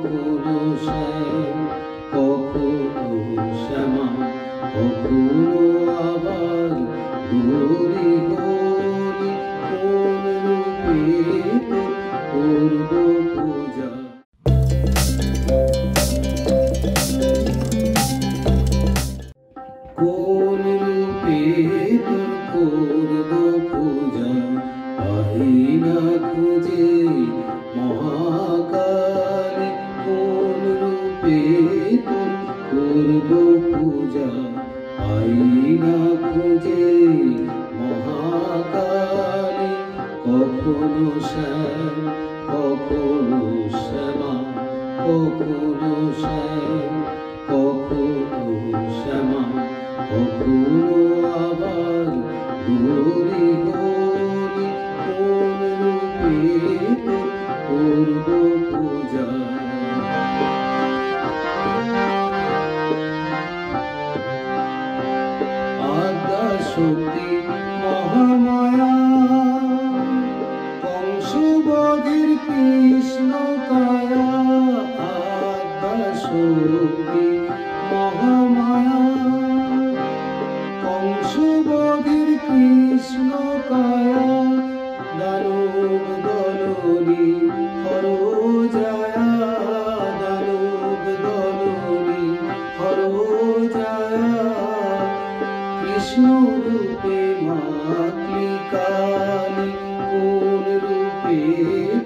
কখনো শ্যাম, কখনো শ্যামা, কখনো আবার গৌরী গৌরী, কোন রূপে তোর করব পূজা। কোন রূপে তোর করব পূজা, পাই না খুঁজে মহাকালী। কোন রূপে তোর করব পূজা, পাই না খুঁজে মহাকালী। কখনো শ্যাম, কখনো শ্যামা, কখনো শ্যাম, কখনো শ্যামা, কখনো আবার গৌরী গৌরী, কোন রূপে তোর করব পূজা। আদ্যা শক্তি মহামায়া, কংসবধের কৃষ্ণ কায়া। আদ্যা শক্তি মহামায়া, কংসবধের কৃষ্ণ কায়া। দানব দলনী হর জায়া, দানব দলনী হর জায়া। কৃষ্ণ রূপে মাতৃ কালী, কোন রূপে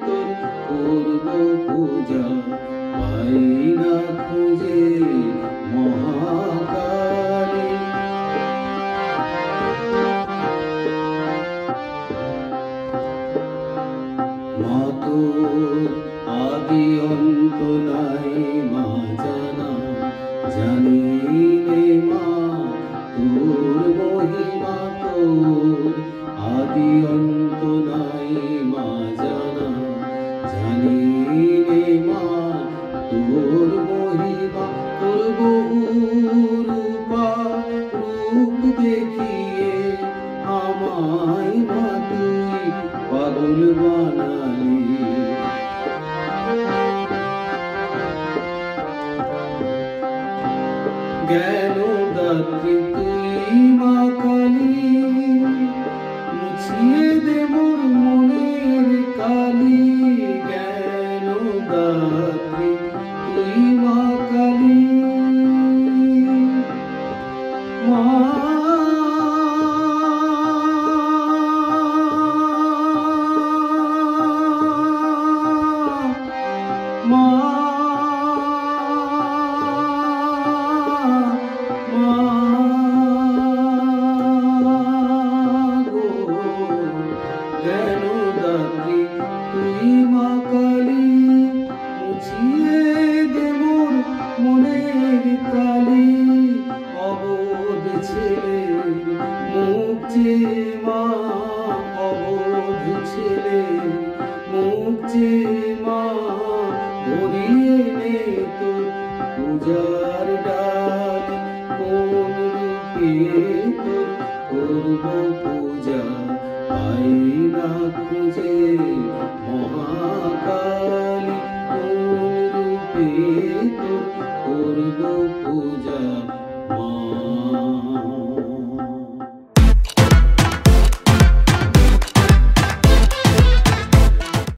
তোর করব পূজা, পাই না খুঁজে মহাকালী। মা তোর আদি অন্ত নাই মা জানা, জানি নে মা তোর মহিমা। তোর আদি অন্ত নাই মা জানা, জানি নে মা তোর মহিমা। তোর বহু রূপা, রূপ দেখিয়ে আমায় মা তুই পাগল বানালি। জ্ঞান দাত্রী তুই মা কালী, মুছিয়ে দে মোর মনের কালি। জ্ঞান দাত্রী তুই মা কালী, মা মা জ্ঞানদাত্রী তুই মা কালী, মুছিয়ে দে মোর মনের কালি। অবোধ ছেলে মুখ চেয়ে মা, অবোধ ছেলে মুখ চেয়ে মা। ভরিয়ে নে তোর পূজার ডালি, কোন রূপে তোর করব পূজা, পাই না খুঁজে